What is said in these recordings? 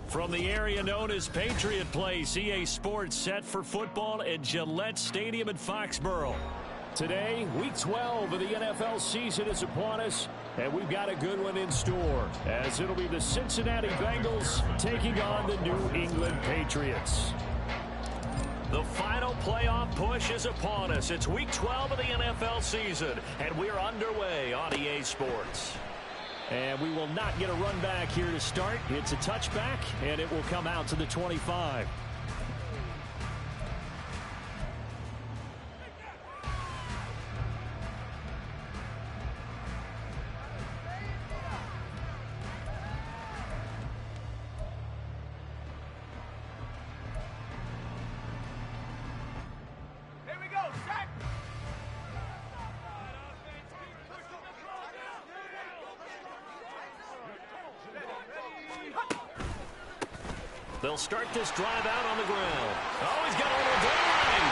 From the area known as Patriot Place, EA Sports set for football at Gillette Stadium in Foxborough. Today, Week 12 of the NFL season is upon us, and we've got a good one in store, as it'll be the Cincinnati Bengals taking on the New England Patriots. The final playoff push is upon us. It's Week 12 of the NFL season, and we're underway on EA Sports. And we will not get a run back here to start. It's a touchback, and it will come out to the 25. They'll start this drive out on the ground. Oh, he's got a little goal line.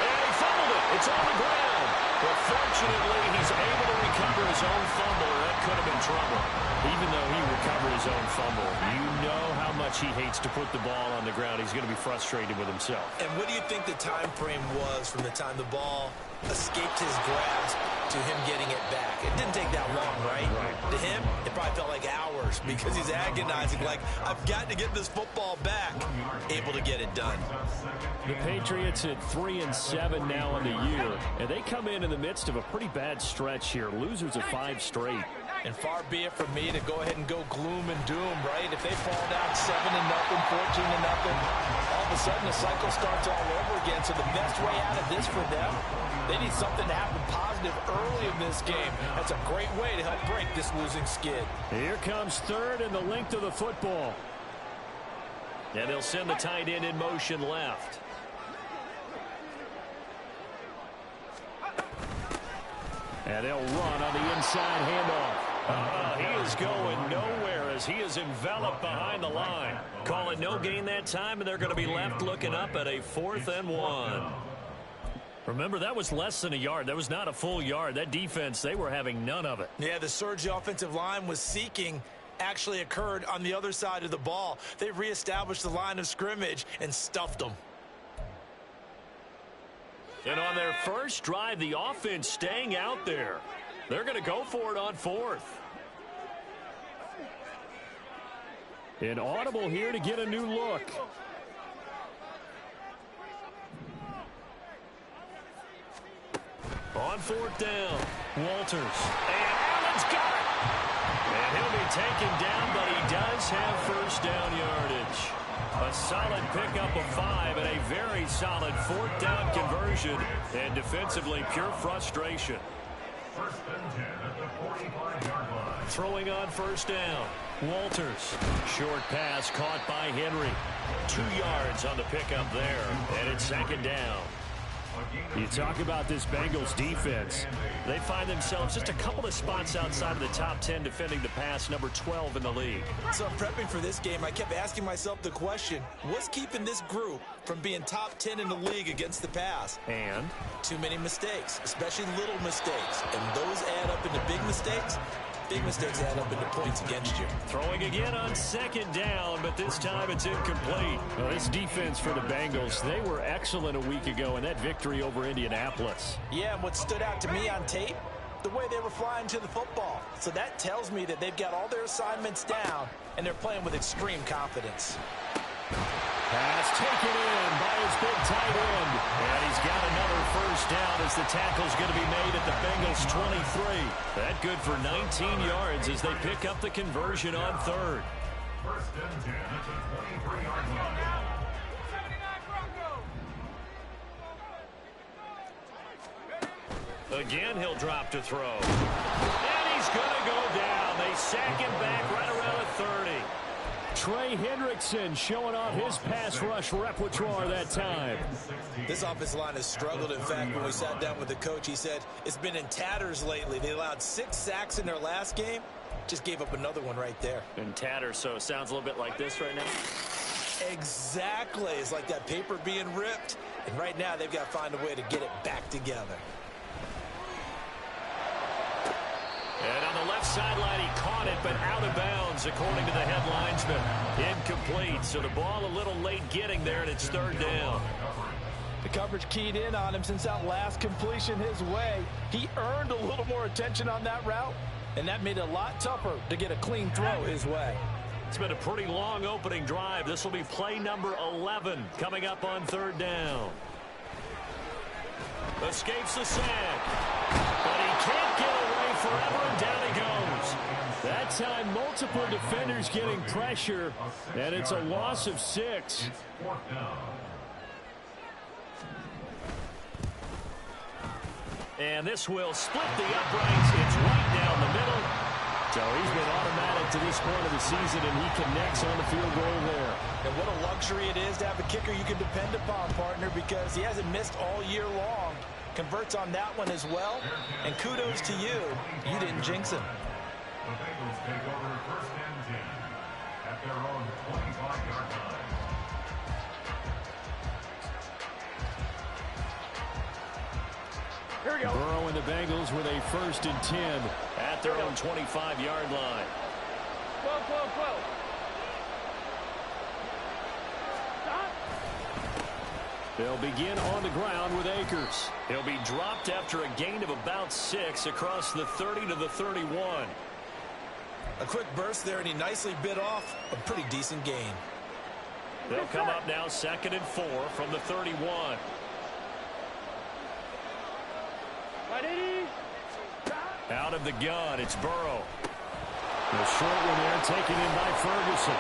And he fumbled it. It's on the ground. But fortunately, he's able to recover his own fumble. That could have been trouble. Even though he recovered his own fumble, you know how much he hates to put the ball on the ground. He's going to be frustrated with himself. And what do you think the time frame was from the time the ball escaped his grasp to him getting it back? It didn't take that long, right? To him, it probably felt like hours because he's agonizing like, I've got to get this football back. Able to get it done. The Patriots at 3-7 now in the year, and they come in the midst of a pretty bad stretch here. Losers of 5 straight. And far be it from me to go ahead and go gloom and doom, right? If they fall down 7-0, 14-0, all of a sudden the cycle starts all over again. So the best way out of this for them, they need something to happen positive early in this game. That's a great way to help break this losing skid. Here comes third and the length of the football. And they'll send the tight end in motion left. And they'll run on the inside handoff. He is going nowhere as he is enveloped behind the line. Call it no gain that time, and they're going to be left looking up at a 4th and 1. Remember, that was less than a yard. That was not a full yard. That defense, they were having none of it. Yeah, the surge the offensive line was seeking actually occurred on the other side of the ball. They reestablished the line of scrimmage and stuffed them. And on their first drive, the offense staying out there. They're going to go for it on 4th. An audible here to get a new look. On 4th down, Walters. And Allen's got it. And he'll be taken down, but he does have first down yardage. A solid pickup of 5 and a very solid 4th down conversion. And defensively, pure frustration. First and 10 at the 45-yard line. Throwing on first down, Walters. Short pass caught by Henry. 2 yards on the pickup there, and it's 2nd down. You talk about this Bengals defense. They find themselves just a couple of spots outside of the top 10 defending the pass, number 12 in the league. So prepping for this game, I kept asking myself the question, what's keeping this group from being top 10 in the league against the pass? And? Too many mistakes, especially little mistakes. And those add up into big mistakes. Big mistakes add up into points against you. Throwing again on 2nd down, but this time it's incomplete. Well, this defense for the Bengals, they were excellent a week ago in that victory over Indianapolis. Yeah, and what stood out to me on tape, the way they were flying to the football. So that tells me that they've got all their assignments down, and they're playing with extreme confidence. Pass taken in by his big tight end. And he's got another first down as the tackle's going to be made at the Bengals 23. That good for 19 yards as they pick up the conversion on 3rd. First and 10 at the 23-yard line. Again, he'll drop to throw. And he's going to go down. They sack him back right around the 30. Trey Hendrickson showing off his pass rush repertoire that time. This offensive line has struggled. In fact, when we sat down with the coach, he said it's been in tatters lately. They allowed 6 sacks in their last game. Just gave up another one right there. In tatters, so it sounds a little bit like this right now. Exactly. It's like that paper being ripped. And right now, they've got to find a way to get it back together. And on the left sideline, he caught it, but out of bounds, according to the head linesman. Incomplete, so the ball a little late getting there, and it's third down. The coverage keyed in on him since that last completion his way. He earned a little more attention on that route, and that made it a lot tougher to get a clean throw his way. It's been a pretty long opening drive. This will be play number 11 coming up on third down. Escapes the sack, but he can't get away forever, and down he goes. That time, multiple defenders getting pressure, and it's a loss of 6. It's fourth down. And this will split the uprights. It's right down the middle. So he's been automatic to this point of the season, and he connects on the field goal there. And what a luxury it is to have a kicker you can depend upon, partner, because he hasn't missed all year long. Converts on that one as well. And kudos to you. You didn't jinx him. The Bengals take over first and 10 at their own 25-yard line. Here we go. Burrow and the Bengals with a first and 10 at their own 25-yard line. Whoa. Stop. They'll begin on the ground with Akers. He'll be dropped after a gain of about 6 across the 30 to the 31. A quick burst there, and he nicely bit off a pretty decent gain. They'll come up now 2nd and 4 from the 31. Out of the gun, it's Burrow. The short one there taken in by Ferguson.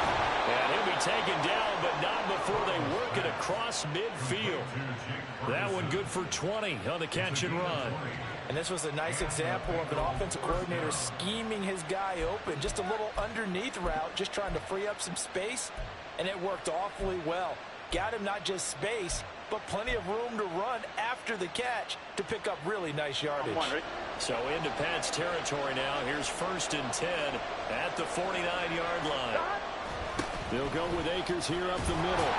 And he'll be taken down, but not before they work it across midfield. That one good for 20 on the catch and run. And this was a nice example of an offensive coordinator scheming his guy open. Just a little underneath route, just trying to free up some space, and it worked awfully well. Got him not just space, but plenty of room to run after the catch to pick up really nice yardage. So into Pat's territory now. Here's first and 10 at the 49-yard line. They'll go with Akers here up the middle.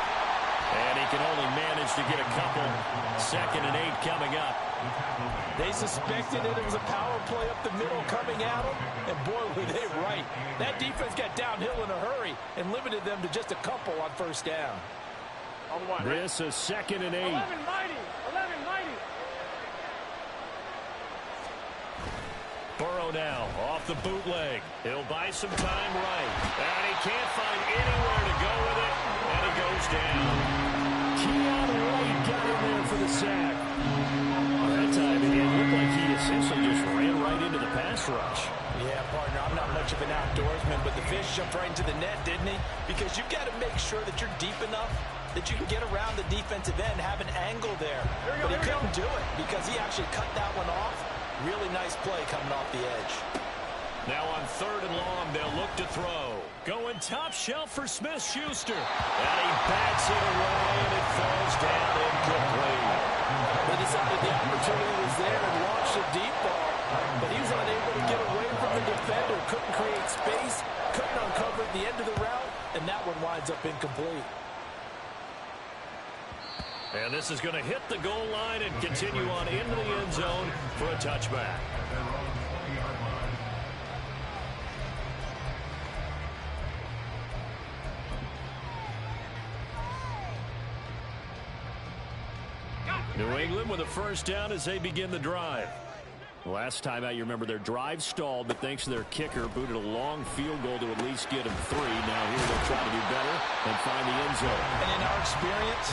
And he can only manage to get a couple. 2nd and 8 coming up. They suspected it was a power play up the middle coming at them, and boy, were they right. That defense got downhill in a hurry and limited them to just a couple on first down. This is 2nd and 8. 11 mighty. Burrow now off the bootleg. He'll buy some time right. And he can't find anywhere to go with it. And he goes down. Keon White got in there for the sack. That time it looked like he essentially just ran right into the pass rush. Yeah, partner, I'm not much of an outdoorsman, but the fish jumped right into the net, didn't he? Because you've got to make sure that you're deep enough that you can get around the defensive end, have an angle there. But he couldn't do it because he actually cut that one off. Really nice play coming off the edge. Now on 3rd and long, they'll look to throw. Going top shelf for Smith-Schuster. And he bats it away, and it falls down incomplete. They decided the opportunity was there and launched a deep ball, but he was unable to get away from the defender. Couldn't create space, couldn't uncover at the end of the route, and that one winds up incomplete. And this is going to hit the goal line and continue on into the end zone for a touchback. New England with a first down as they begin the drive. Last time out, you remember their drive stalled, but thanks to their kicker, booted a long field goal to at least get them 3. Now here they'll try to do better and find the end zone. And in our experience,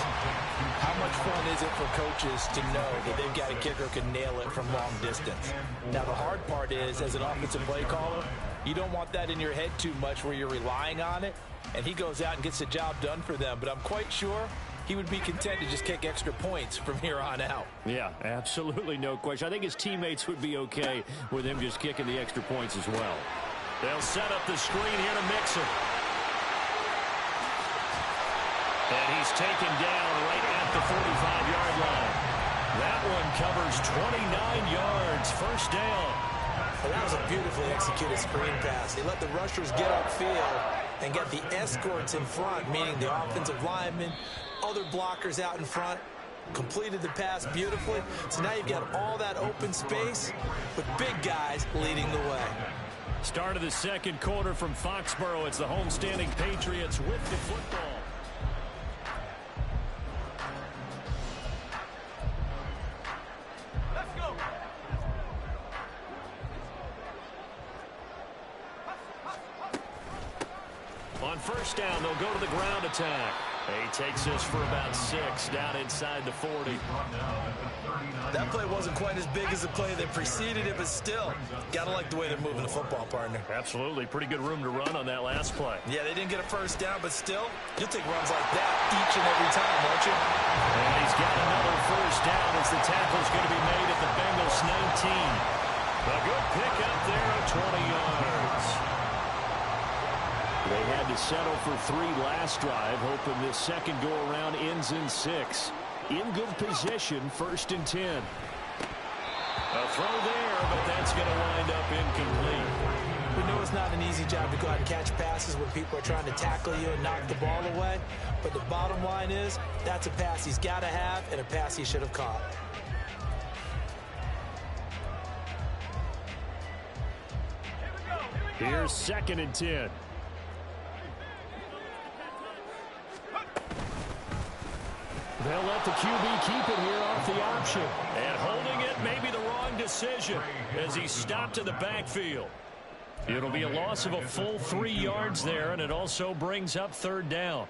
how much fun is it for coaches to know that they've got a kicker who can nail it from long distance? Now the hard part is, as an offensive play caller, you don't want that in your head too much where you're relying on it, and he goes out and gets the job done for them. But I'm quite sure he would be content to just kick extra points from here on out. Yeah, absolutely no question. I think his teammates would be okay with him just kicking the extra points as well. They'll set up the screen here to Mixon. And he's taken down right at the 45-yard line. That one covers 29 yards, first down. Well, that was a beautifully executed screen pass. They let the rushers get upfield and get the escorts in front, meaning the offensive linemen, other blockers out in front. completed the pass beautifully. So now you've got all that open space with big guys leading the way. Start of the second quarter from Foxborough. It's the homestanding Patriots with the football. Let's go. On first down, they'll go to the ground attack. He takes this for about 6 down inside the 40. That play wasn't quite as big as the play that preceded it, but still, gotta like the way they're moving the football, partner. Absolutely. Pretty good room to run on that last play. Yeah, they didn't get a first down, but still, you'll take runs like that each and every time, won't you? And he's got another first down as the tackle's going to be made at the Bengals 19. A good pickup there of 20 yards. They had to settle for 3 last drive, hoping this second go-around ends in 6. In good position, 1st and 10. A throw there, but that's going to wind up incomplete. We know it's not an easy job to go out and catch passes when people are trying to tackle you and knock the ball away. But the bottom line is, that's a pass he's got to have and a pass he should have caught. Here's 2nd and 10. They'll let the QB keep it here off the option. And holding it may be the wrong decision as he stopped in the backfield. It'll be a loss of a full 3 yards there, and it also brings up 3rd down.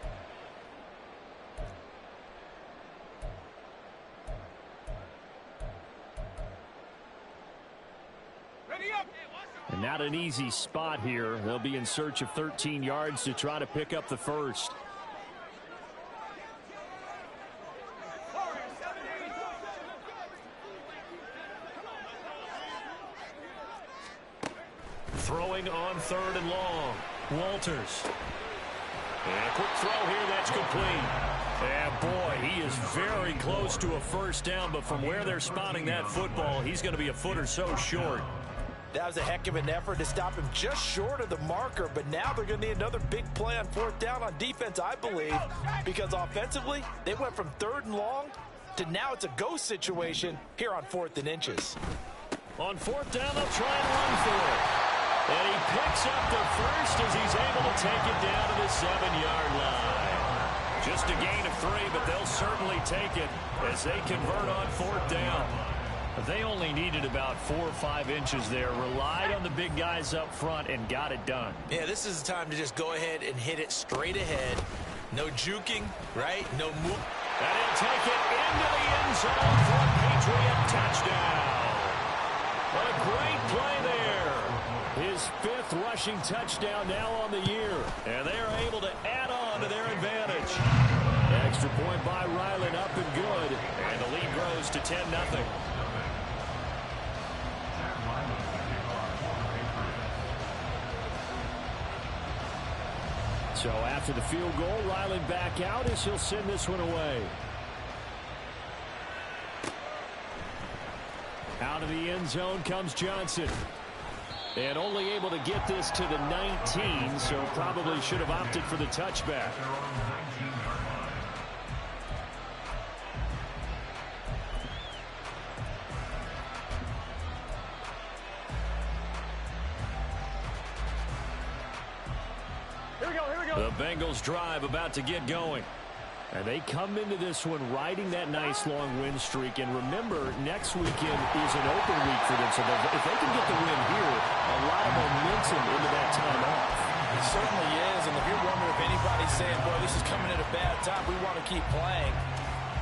Ready up. And not an easy spot here. They'll be in search of 13 yards to try to pick up the first. Throwing on 3rd and long. Walters. And a quick throw here, that's complete. And boy, he is very close to a first down, but from where they're spotting that football, he's going to be a foot or so short. That was a heck of an effort to stop him just short of the marker, but now they're going to need another big play on 4th down on defense, I believe, because offensively, they went from 3rd and long to now it's a go situation here on 4th and inches. On 4th down, they'll try and run for it. And he picks up the first as he's able to take it down to the 7-yard line. Just a gain of 3, but they'll certainly take it as they convert on 4th down. They only needed about 4 or 5 inches there, relied on the big guys up front, and got it done. Yeah, this is the time to just go ahead and hit it straight ahead. No juking, right? No move. And he'll take it into the end zone for a Patriot touchdown. What a great play there. His 5th rushing touchdown now on the year. And they are able to add on to their advantage. Extra point by Ryland, up and good. And the lead grows to 10-0. So after the field goal, Ryland back out as he'll send this one away. Out of the end zone comes Johnson. And only able to get this to the 19, so probably should have opted for the touchback. Here we go. The Bengals drive about to get going. And they come into this one riding that nice long win streak. And remember, next weekend is an open week for them. So if they can get the win here, a lot of momentum into that time off. It certainly is. And if you're wondering if anybody's saying, boy, this is coming at a bad time, we want to keep playing,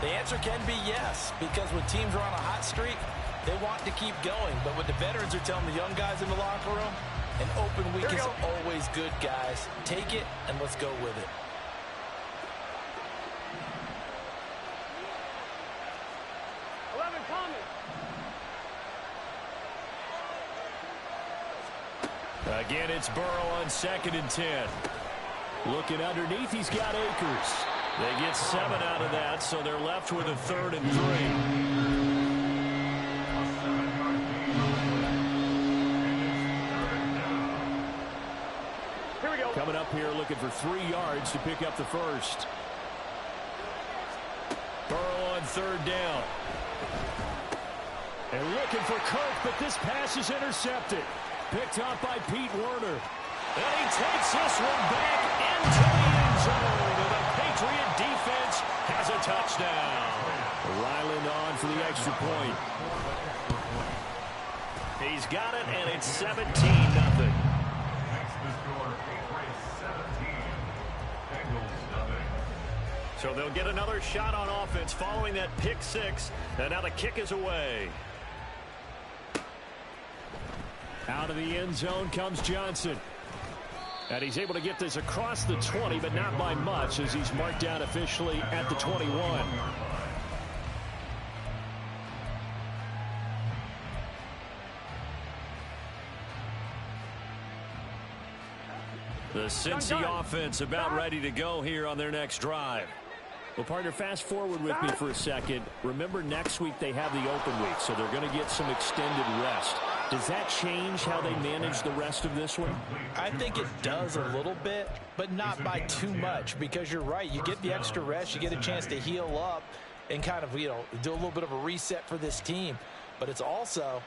the answer can be yes. Because when teams are on a hot streak, they want to keep going. But what the veterans are telling the young guys in the locker room, an open week is always good, guys. Take it and let's go with it. Again, it's Burrow on 2nd and 10. Looking underneath, he's got Akers. They get 7 out of that, so they're left with a 3rd and 3. Here we go. Coming up here looking for 3 yards to pick up the first. Burrow on third down. And looking for Kirk, but this pass is intercepted. Picked up by Pete Werner. And he takes this one back into the end zone. And the Patriot defense has a touchdown. Ryland on for the extra point. He's got it, and it's 17-0. Makes the score Patriots 17, Bengals nothing. So they'll get another shot on offense following that pick six. And now the kick is away. Out of the end zone comes Johnson. And he's able to get this across the 20, but not by much, as he's marked down officially at the 21. The Cincy offense about ready to go here on their next drive. Well, partner, fast forward with me for a second. Remember, next week they have the open week, so they're going to get some extended rest. Does that change how they manage the rest of this one? I think it does a little bit, but not by too much, because you're right. You get the extra rest. You get a chance to heal up and kind of, do a little bit of a reset for this team. But it's also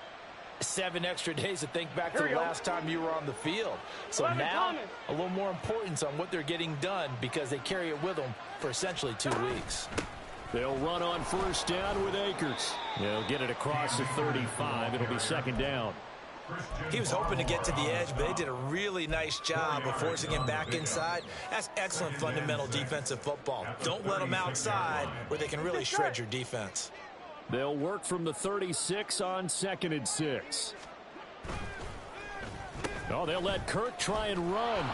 7 extra days to think back to the last time you were on the field. So now a little more importance on what they're getting done, because they carry it with them for essentially 2 weeks. They'll run on first down with Akers. They'll get it across the 35. It'll be second down. He was hoping to get to the edge, but they did a really nice job of forcing him back inside. That's excellent fundamental defensive football. Don't let them outside where they can really shred your defense. They'll work from the 36 on 2nd and 6. Oh, they'll let Kirk try and run.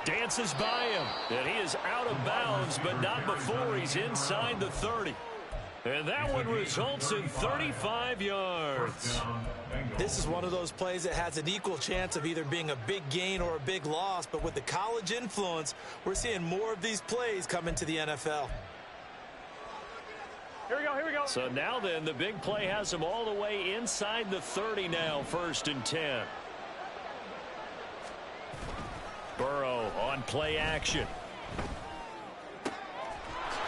Dances by him, and he is out of bounds, but not before he's inside the 30. And that one results in 35 yards. This is one of those plays that has an equal chance of either being a big gain or a big loss, but with the college influence, we're seeing more of these plays come into the NFL. Here we go. So now then, the big play has him all the way inside the 30 now, 1st and 10. Burrow on play action.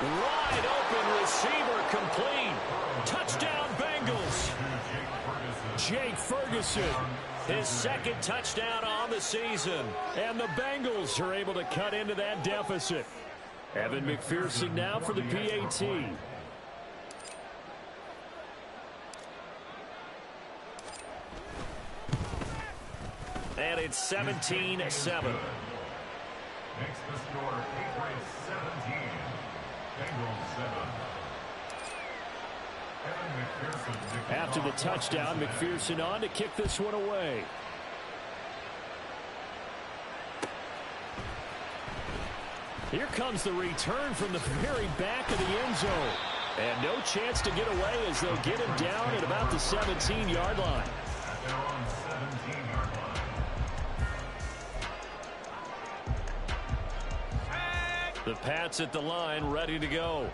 Wide open receiver complete. Touchdown Bengals. Jake Ferguson, his 2nd touchdown on the season. And the Bengals are able to cut into that deficit. Evan McPherson now for the PAT. And it's 17-7. Makes the score Patriots 17, Bengals 7. After the touchdown, McPherson on to kick this one away. Here comes the return from the very back of the end zone. And no chance to get away as they'll get him down at about the 17-yard line. At their own 17-yard line. The Pats at the line, ready to go.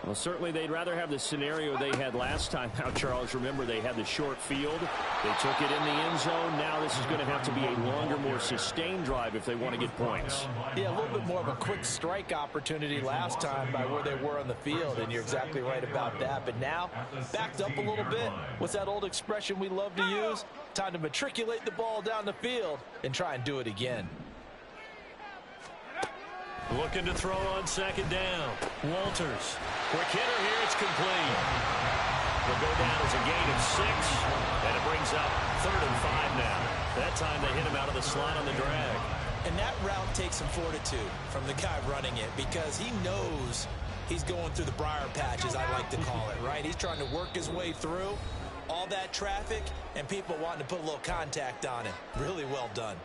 Well, certainly they'd rather have the scenario they had last time out, Charles. Remember, they had the short field. They took it in the end zone. Now this is going to have to be a longer, more sustained drive if they want to get points. Yeah, a little bit more of a quick strike opportunity last time by where they were on the field, and you're exactly right about that. But now, backed up a little bit. What's that old expression we love to use? Time to matriculate the ball down the field and try and do it again. Looking to throw on 2nd down. Walters. Quick hitter here. It's complete. Will go down as a gain of 6. And it brings up 3rd and 5 now. That time they hit him out of the slot on the drag. And that route takes some fortitude from the guy running it, because he knows he's going through the briar patch, as I like to call it, right? He's trying to work his way through all that traffic and people wanting to put a little contact on it. Really well done.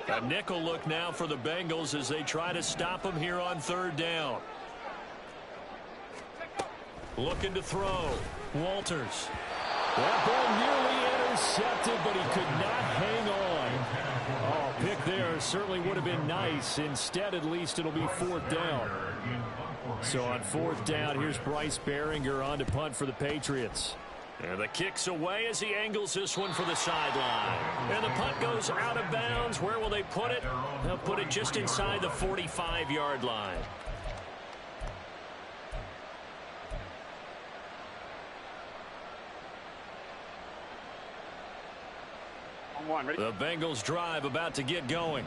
A nickel look now for the Bengals as they try to stop him here on 3rd down. Looking to throw. Walters. That ball nearly intercepted, but he could not hang on. Oh, pick there certainly would have been nice. Instead, at least, it'll be 4th down. So on fourth down, here's Bryce Baringer on to punt for the Patriots. And the kick's away as he angles this one for the sideline. And the punt goes out of bounds. Where will they put it? They'll put it just inside the 45-yard line. The Bengals drive about to get going.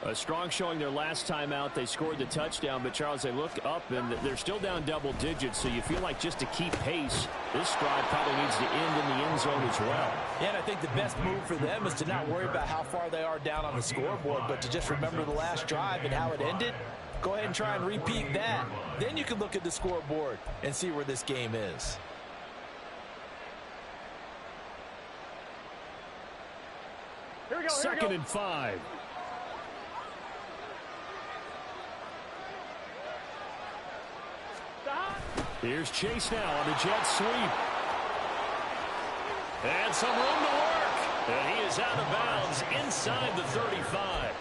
A strong showing their last time out. They scored the touchdown, but Charles, they look up and they're still down double digits, so you feel like just to keep pace, this drive probably needs to end in the end zone as well. Yeah, and I think the best move for them is to not worry about how far they are down on the scoreboard, but to just remember the last drive and how it ended. Go ahead and try and repeat that. Then you can look at the scoreboard and see where this game is. Here we go. Second and 5. Here's Chase now on the jet sweep. And some room to work. And he is out of bounds inside the 35.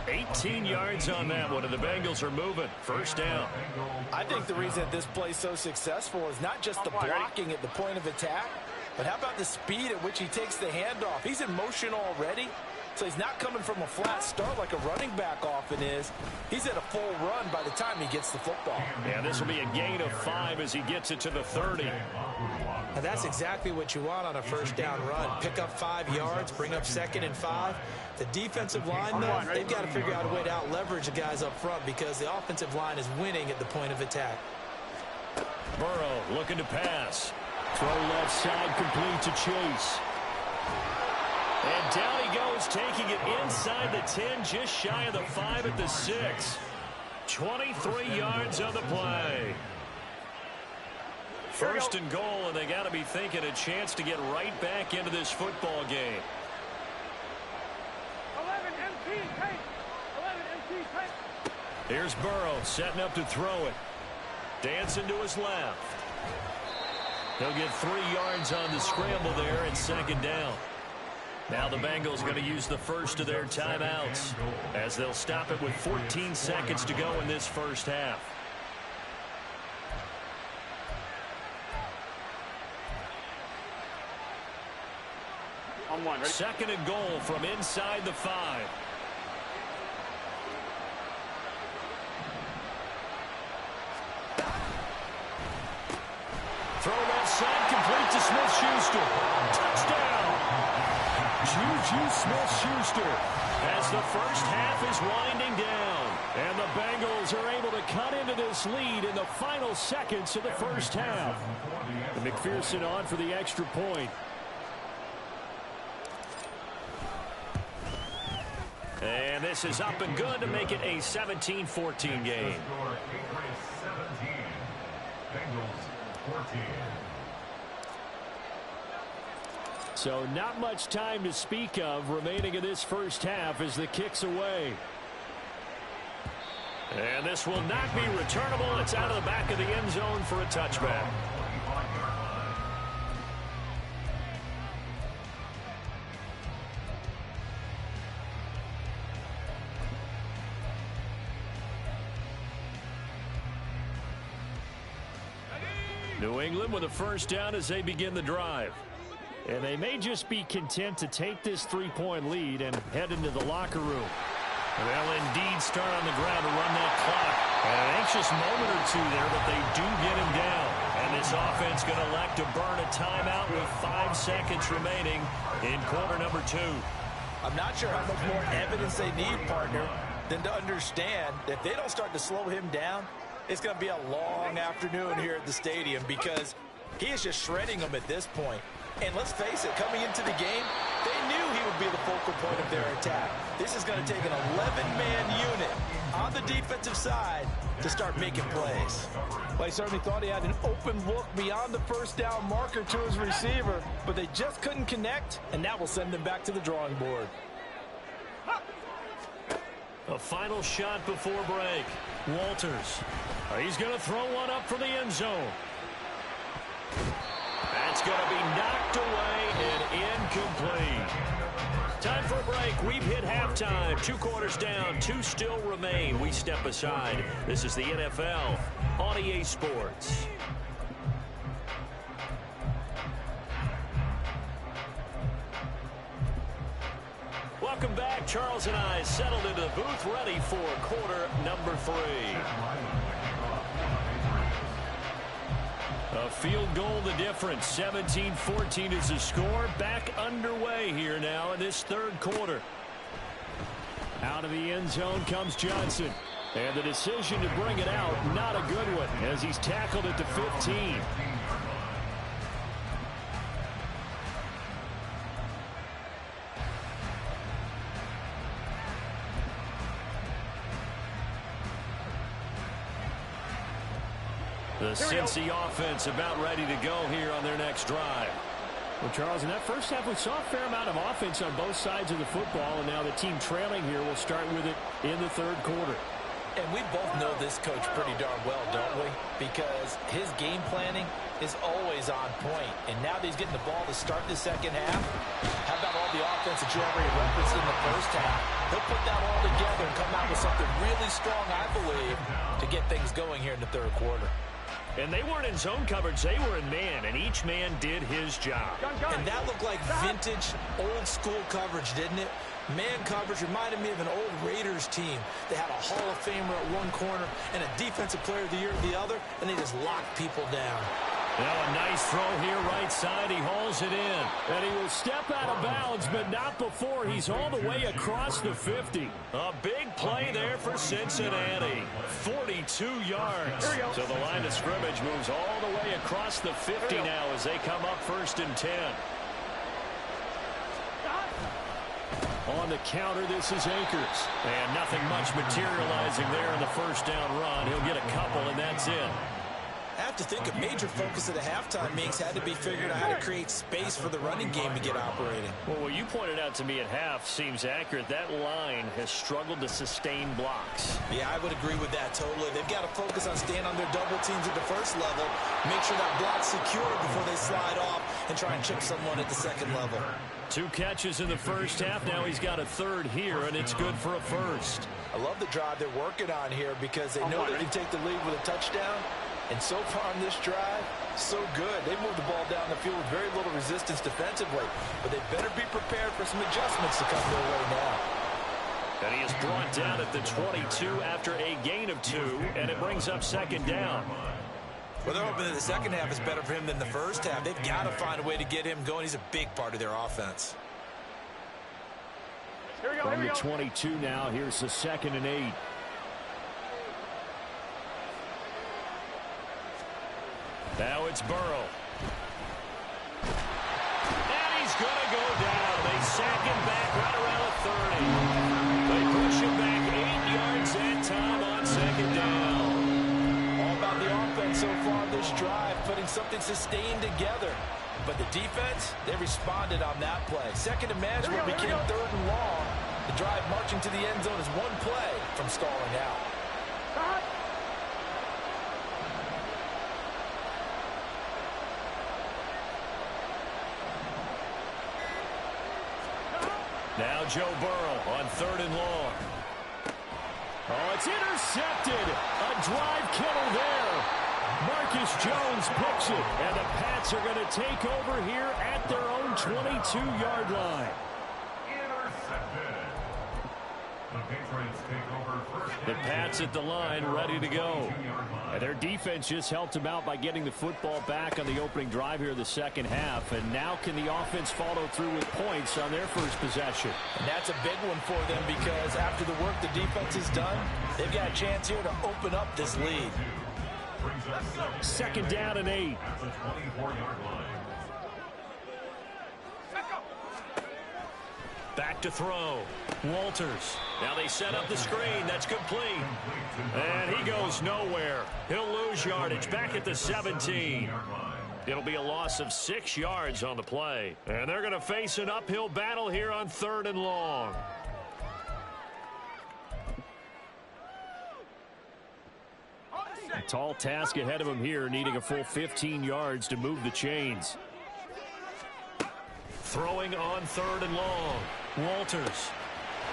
18 yards on that one, and the Bengals are moving. First down. I think the reason that this play is so successful is not just the blocking at the point of attack, but how about the speed at which he takes the handoff? He's in motion already, so he's not coming from a flat start like a running back often is. He's at a full run by the time he gets the football. Yeah, this will be a gain of 5 as he gets it to the 30. And that's exactly what you want on a first down run. Pick up 5 yards, bring up 2nd and 5. The defensive line, though, they've got to figure out a way to out-leverage the guys up front because the offensive line is winning at the point of attack. Burrow looking to pass. Throw left side, complete to Chase. And down he goes, taking it inside the 10, just shy of the 5 at the 6. 23 yards on the play. First and goal, and they got to be thinking a chance to get right back into this football game. 11 MT tape. 11 MT tape. Here's Burrow setting up to throw it. Dancing to his left. He'll get 3 yards on the scramble there at second down. Now the Bengals going to use the first of their timeouts as they'll stop it with 14 seconds to go in this first half. On one, ready? Second and goal from inside the 5. Throw left side, complete to Smith-Schuster. Touchdown! Juju Smith-Schuster as the first half is winding down. And the Bengals are able to cut into this lead in the final seconds of the first half. And McPherson on for the extra point. And this is up and good to make it a 17-14 game. So not much time to speak of remaining in this first half as the kick's away. And this will not be returnable. It's out of the back of the end zone for a touchback. New England with a first down as they begin the drive. And they may just be content to take this 3-point lead and head into the locker room. They'll indeed start on the ground to run that clock. And an anxious moment or two there, but they do get him down. And this offense going to elect to burn a timeout with 5 seconds remaining in quarter number 2. I'm not sure how much more evidence they need, partner, than to understand that if they don't start to slow him down, it's going to be a long afternoon here at the stadium because he is just shredding them at this point. And let's face it, coming into the game, they knew he would be the focal point of their attack. This is going to take an 11-man unit on the defensive side to start making plays. Well, he certainly thought he had an open look beyond the first down marker to his receiver, but they just couldn't connect, and that will send them back to the drawing board. A final shot before break. Walters. He's going to throw one up for the end zone. That's going to be knocked away and incomplete. Time for a break. We've hit halftime. 2 quarters down, 2 still remain. We step aside. This is the NFL on EA Sports. Welcome back. Charles and I settled into the booth, ready for quarter number 3. A field goal the difference. 17-14 is the score. Back underway here now in this third quarter. Out of the end zone comes Johnson. And the decision to bring it out, not a good one, as he's tackled at the 15. The Cincy offense about ready to go here on their next drive. Well, Charles, in that first half, we saw a fair amount of offense on both sides of the football, and now the team trailing here will start with it in the third quarter. And we both know this coach pretty darn well, don't we? Because his game planning is always on point. And now that he's getting the ball to start the second half, how about all the offense that you already referenced in the first half? He'll put that all together and come out with something really strong, I believe, to get things going here in the third quarter. And they weren't in zone coverage, they were in man, and each man did his job. And that looked like vintage, old-school coverage, didn't it? Man coverage reminded me of an old Raiders team. They had a Hall of Famer at one corner and a Defensive Player of the Year at the other, and they just locked people down. Now a nice throw here right side. He hauls it in. And he will step out of bounds, but not before he's all the way across the 50. A big play there for Cincinnati. 42 yards. So the line of scrimmage moves all the way across the 50 now as they come up 1st and 10. On the counter, this is Akers. And nothing much materializing there in the first down run. He'll get a couple, and that's it. I have to think a major focus of the halftime meetings had to be figuring out how to create space for the running game to get operating. Well, what you pointed out to me at half seems accurate. That line has struggled to sustain blocks. Yeah, I would agree with that totally. They've got to focus on staying on their double teams at the first level, make sure that block's secured before they slide off and try and chip someone at the second level. 2 catches in the first half. Now he's got a third here, and it's good for a first. I love the drive they're working on here because they know they can take the lead with a touchdown. And so far on this drive, so good. They moved the ball down the field with very little resistance defensively. But they better be prepared for some adjustments to come their way now. And he is brought down at the 22 after a gain of 2, and it brings up 2nd down. Well, they're hoping that the second half is better for him than the first half. They've got to find a way to get him going. He's a big part of their offense. From the 22 now, here's the 2nd and 8. Now it's Burrow. And he's going to go down. They sack him back right around the 30. They push him back 8 yards that time on 2nd down. All about the offense so far this drive, putting something sustained together. But the defense, they responded on that play. 2nd and management became 3rd and long. The drive marching to the end zone is 1 play from stalling out. Now Joe Burrow on 3rd and long. Oh, it's intercepted. A drive killer there. Marcus Jones picks it, and the Pats are going to take over here at their own 22-yard line. Intercepted. The Patriots take over first. The Pats at the line, ready to go. And their defense just helped them out by getting the football back on the opening drive here in the second half. And now can the offense follow through with points on their first possession? And that's a big one for them because after the work the defense has done, they've got a chance here to open up this lead. 2nd down and 8. At the 24-yard line. Back to throw. Walters. Now they set up the screen. That's complete. And he goes nowhere. He'll lose yardage back at the 17. It'll be a loss of 6 yards on the play. And they're going to face an uphill battle here on 3rd and long. A tall task ahead of him here, needing a full 15 yards to move the chains. Throwing on 3rd and long. Walters.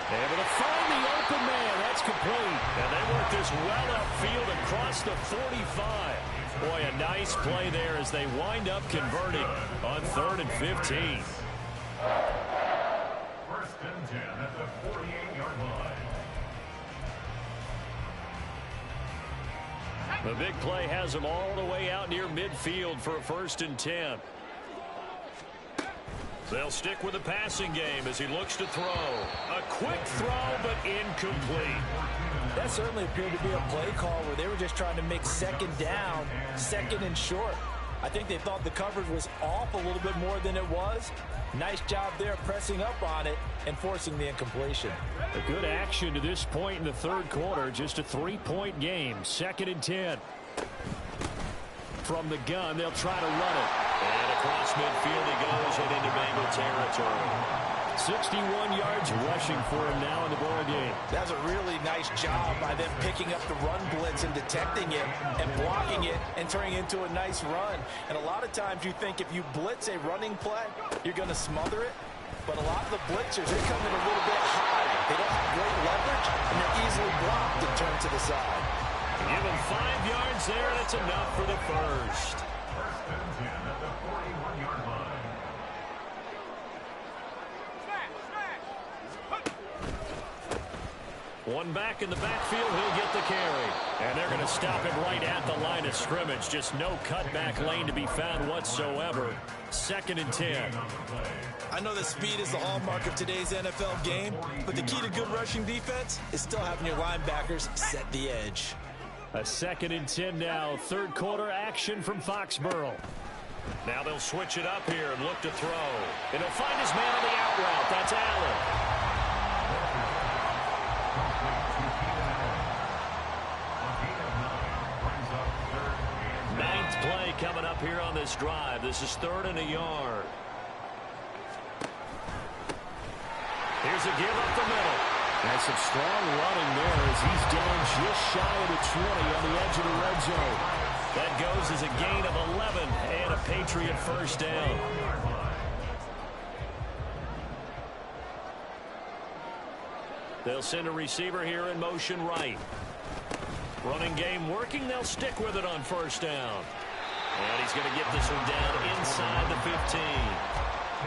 Able to find the open man. That's complete. And they work this well upfield across the 45. Boy, a nice play there as they wind up converting on 3rd and 15. First and 10 at the 48-yard line. The big play has them all the way out near midfield for a 1st and 10. They'll stick with the passing game as he looks to throw. A quick throw, but incomplete. That certainly appeared to be a play call where they were just trying to make 2nd down, 2nd and short. I think they thought the coverage was off a little bit more than it was. Nice job there pressing up on it and forcing the incompletion. A good action to this point in the 3rd quarter. Just a 3-point game. 2nd and 10. From the gun, they'll try to run it. And across midfield he goes and into Bengal territory. 61 yards rushing for him now in the ball game. That's a really nice job by them picking up the run blitz and detecting it and blocking it and turning it into a nice run. And a lot of times you think if you blitz a running play, you're going to smother it. But a lot of the blitzers, they come in a little bit high. They don't have great leverage, and they're easily blocked and turned to the side. Give him 5 yards there. That's enough for the first. First and 10 at the 41-yard line. One back in the backfield, he'll get the carry. And they're going to stop it right at the line of scrimmage. Just no cutback lane to be found whatsoever. 2nd and 10. I know that speed is the hallmark of today's NFL game, but the key to good rushing defense is still having your linebackers set the edge. A 2nd and 10 now. 3rd quarter action from Foxborough. Now they'll switch it up here and look to throw. And he'll find his man on the out route. That's Allen. Ninth play coming up here on this drive. This is 3rd and a yard. Here's a give up the middle. And some strong running there as he's down just shy of the 20 on the edge of the red zone. That goes as a gain of 11 and a Patriot 1st down. They'll send a receiver here in motion right. Running game working. They'll stick with it on 1st down. And he's going to get this one down inside the 15.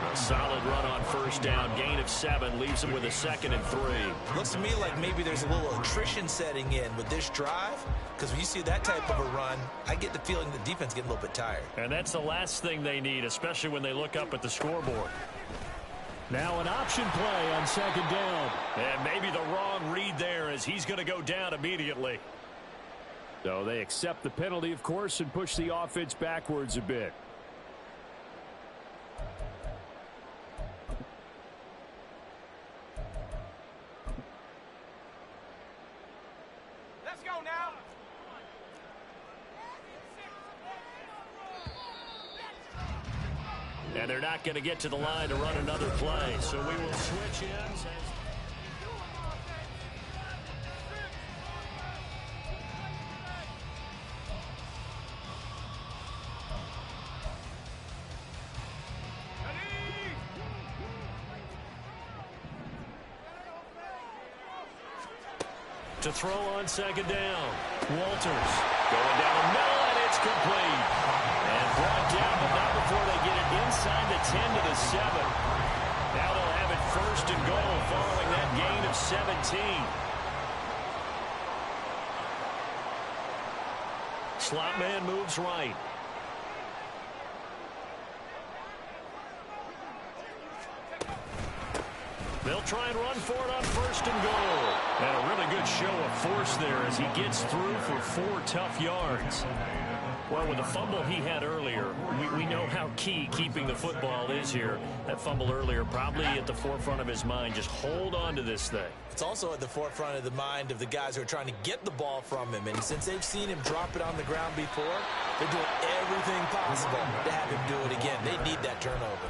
A solid run on 1st down. Gain of 7 leaves him with a 2nd and 3. Looks to me like maybe there's a little attrition setting in with this drive, because when you see that type of a run, I get the feeling the defense getting a little bit tired. And that's the last thing they need, especially when they look up at the scoreboard. Now an option play on 2nd down. And maybe the wrong read there as he's going to go down immediately. So they accept the penalty, of course, and push the offense backwards a bit. Let's go now. And they're not going to get to the line to run another play. So we will switch ends. To throw on 2nd down. Walters going down the middle, and it's complete. And brought down, but not before they get it inside the 10 to the 7. Now they'll have it 1st and goal following that gain of 17. Slot man moves right. They'll try and run for it on 1st and goal. And a really good show of force there as he gets through for 4 tough yards. Well, with the fumble he had earlier, we know how key keeping the football is here. That fumble earlier probably at the forefront of his mind. Just hold on to this thing. It's also at the forefront of the mind of the guys who are trying to get the ball from him. And since they've seen him drop it on the ground before, they're doing everything possible to have him do it again. They need that turnover.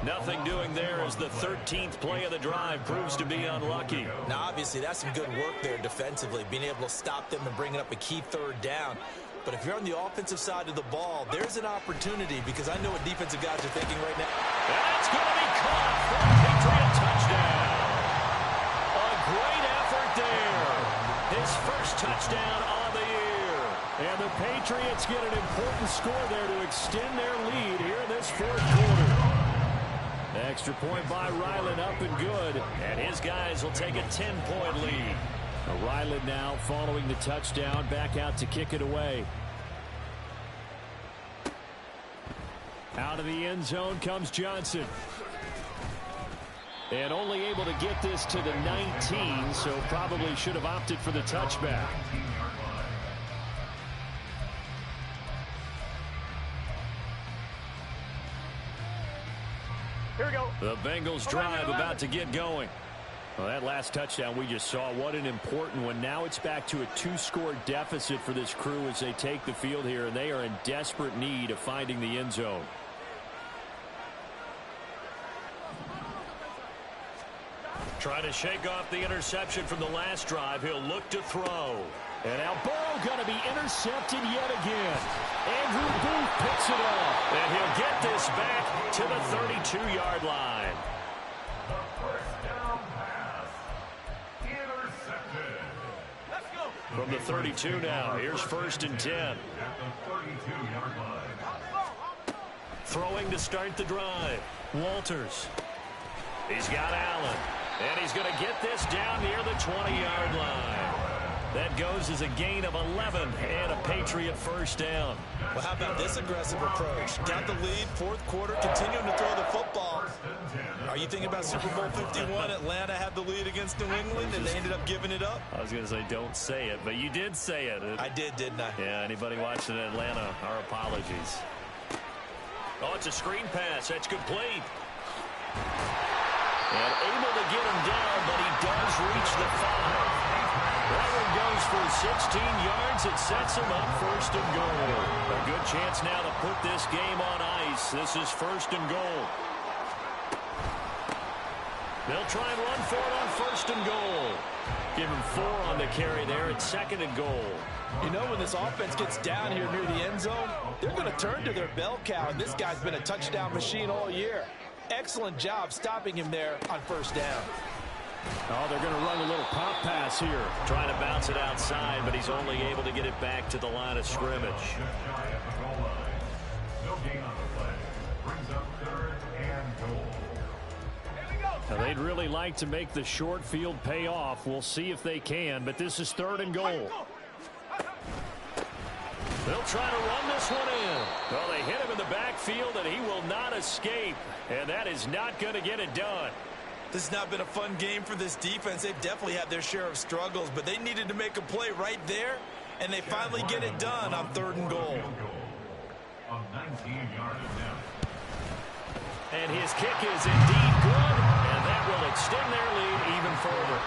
Nothing doing there as the 13th play of the drive proves to be unlucky. Now, obviously, that's some good work there defensively, being able to stop them and bringing up a key 3rd down. But if you're on the offensive side of the ball, there's an opportunity, because I know what defensive guys are thinking right now. That's going to be caught for a Patriot touchdown. his first touchdown on the year. And the Patriots get an important score there to extend their lead here in this fourth quarter. Extra point by Ryland, up and good. And his guys will take a 10-point lead. Ryland now following the touchdown, back out to kick it away. Out of the end zone comes Johnson. And only able to get this to the 19, so probably should have opted for the touchback. Here we go. The Bengals drive about to get going. Well, that last touchdown we just saw, what an important one. Now it's back to a 2-score deficit for this crew as they take the field here, and they are in desperate need of finding the end zone. Trying to shake off the interception from the last drive. He'll look to throw. And now Burrow going to be intercepted yet again. Andrew Booth picks it up. And he'll get this back to the 32-yard line. The first down pass. Intercepted. Let's go. From the 32 now. Here's 1st and 10. At the 32-yard line. Throwing to start the drive. Walters. He's got Allen. And he's going to get this down near the 20-yard line. That goes as a gain of 11 and a Patriot first down. Well, how about this aggressive approach? Got the lead, fourth quarter, continuing to throw the football. Are you thinking about Super Bowl 51? Atlanta had the lead against New England, and they ended up giving it up? I was going to say don't say it, but you did say it. I did, didn't I? Yeah, anybody watching Atlanta, our apologies. Oh, it's a screen pass. That's complete. And able to get him down, but he does reach the 5. That one goes for 16 yards. It sets him up 1st and goal. A good chance now to put this game on ice. This is 1st and goal. They'll try and run for it on 1st and goal. Give him 4 on the carry there at 2nd and goal. You know, when this offense gets down here near the end zone, they're going to turn to their bell cow, and this guy's been a touchdown machine all year. Excellent job stopping him there on 1st down. Oh, they're going to run a little pop pass here. Trying to bounce it outside, but he's only able to get it back to the line of scrimmage. Just shy at the goal line. No gain on the play. Brings up 3rd and goal. Here we go. Now, they'd really like to make the short field pay off. We'll see if they can, but this is 3rd and goal. They'll try to run this one in. Well, they hit him in the backfield, and he will not escape. And that is not going to get it done. This has not been a fun game for this defense. They've definitely had their share of struggles, but they needed to make a play right there, and they finally get it done on 3rd and goal. A 19-yard attempt. And his kick is indeed good, and that will extend their lead even further.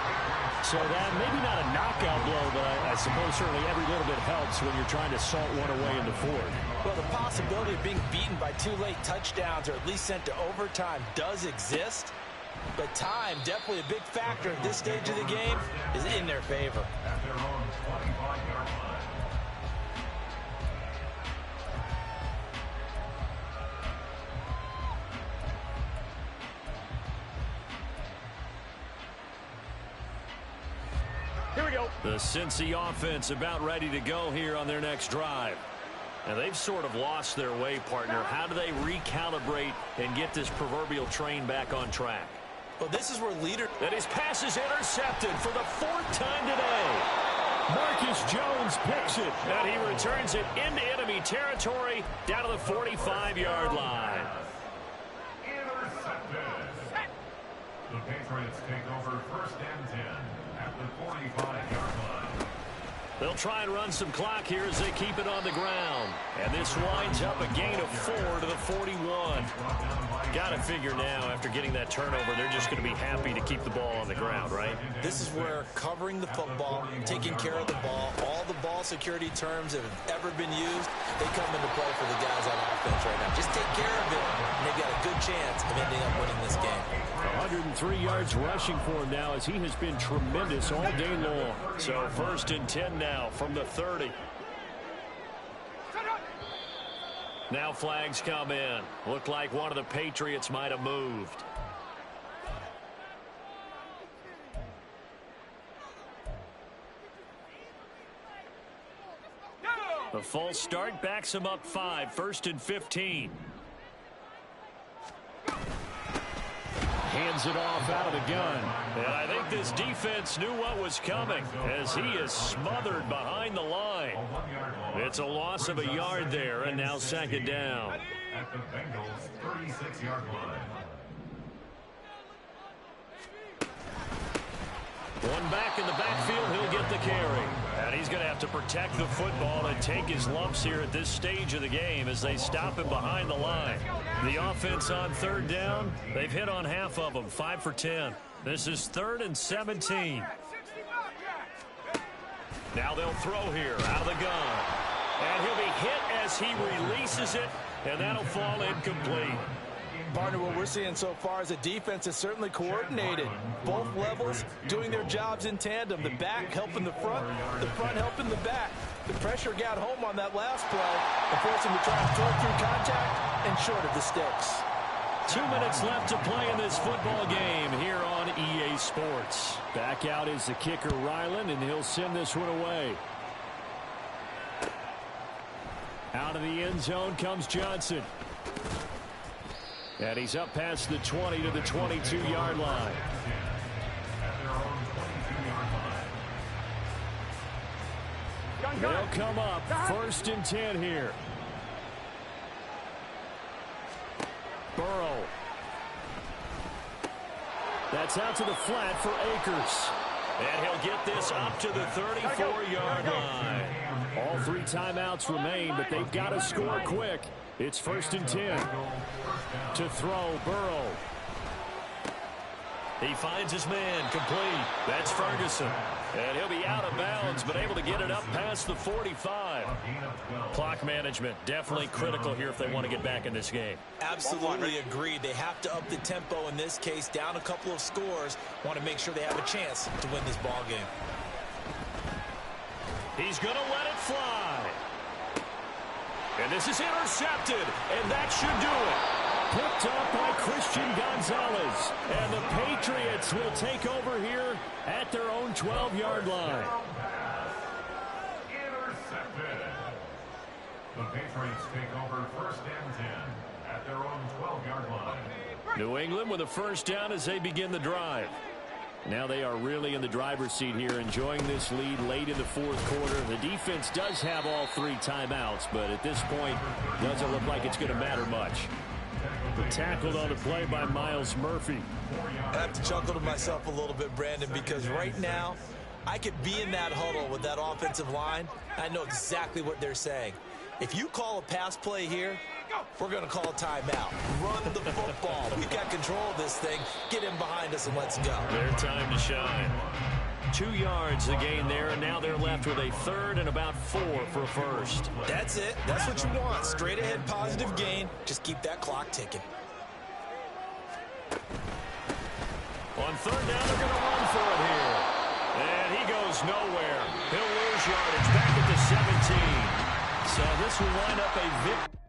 So that maybe not a knockout blow, but I suppose certainly every little bit helps when you're trying to salt one away in the 4th. Well, the possibility of being beaten by 2 late touchdowns or at least sent to overtime does exist. But time, definitely a big factor at this stage of the game, is in their favor. At their own 25-yard line. Here we go. The Cincy offense about ready to go here on their next drive. And they've sort of lost their way, partner. How do they recalibrate and get this proverbial train back on track? Well, this is where leader... And his pass is intercepted for the 4th time today. Marcus Jones picks it, and he returns it into enemy territory down to the 45-yard line. Intercepted. The Patriots take over 1st and 10 at the 45-yard line. They'll try and run some clock here as they keep it on the ground. And this winds up a gain of 4 to the 41. Got to figure now, after getting that turnover, they're just going to be happy to keep the ball on the ground, right? This is where covering the football, taking care of the ball, all the ball security terms that have ever been used, they come into play for the guys on offense right now. Just take care of it, and they've got a good chance of ending up winning this game. 103 yards rushing for him now as he has been tremendous all day long. So 1st and 10 now from the 30. Now flags come in. Looked like one of the Patriots might have moved. A false start backs him up 5, 1st and 15. Hands it off out of the gun. And I think this defense knew what was coming as he is smothered behind the line. It's a loss of a yard there, and now 2nd down. At the Bengals' 36-yard line. One back in the backfield, he'll get the carry. And he's going to have to protect the football and take his lumps here at this stage of the game as they stop him behind the line. The offense on 3rd down, they've hit on half of them, 5 for 10. This is 3rd and 17. Now they'll throw here out of the gun. And he'll be hit as he releases it, and that'll fall incomplete. Partner, what we're seeing so far is the defense is certainly coordinated. Both levels doing their jobs in tandem. The back helping the front helping the back. The pressure got home on that last play and forced him to try and throw through contact and short of the sticks. 2 minutes left to play in this football game here on EA Sports. Back out is the kicker, Ryland, and he'll send this one away. Out of the end zone comes Johnson. And he's up past the 20 to the 22-yard line. They'll come up 1st and 10 here. Burrow. That's out to the flat for Akers. And he'll get this up to the 34-yard line. All 3 timeouts remain, but they've got to score quick. It's 1st and 10. To throw, Burrow. He finds his man, complete. That's Ferguson. And he'll be out of bounds, but able to get it up past the 45. Clock management, definitely critical here if they want to get back in this game. Absolutely agreed. They have to up the tempo in this case, down a couple of scores. Want to make sure they have a chance to win this ball game. He's going to let it fly. And this is intercepted, and that should do it. Picked up by Christian Gonzalez. And the Patriots will take over here at their own 12-yard line. Intercepted. The Patriots take over 1st and 10 at their own 12-yard line. New England with a 1st down as they begin the drive. Now they are really in the driver's seat here, enjoying this lead late in the 4th quarter. The defense does have all 3 timeouts, but at this point, doesn't look like it's going to matter much. Tackled on the play by Myles Murphy. I have to chuckle to myself a little bit, Brandon, because right now I could be in that huddle with that offensive line. I know exactly what they're saying. If you call a pass play here, we're going to call a timeout. Run the football. We've got control of this thing. Get in behind us and let's go. Their time to shine. 2 yards the gain there, and now they're left with a 3rd and about 4 for 1st. That's it. That's what you want. Straight ahead positive gain. Just keep that clock ticking. On 3rd down, they're going to run for it here. And he goes nowhere. He'll lose yardage back at the 17. So this will wind up a victory.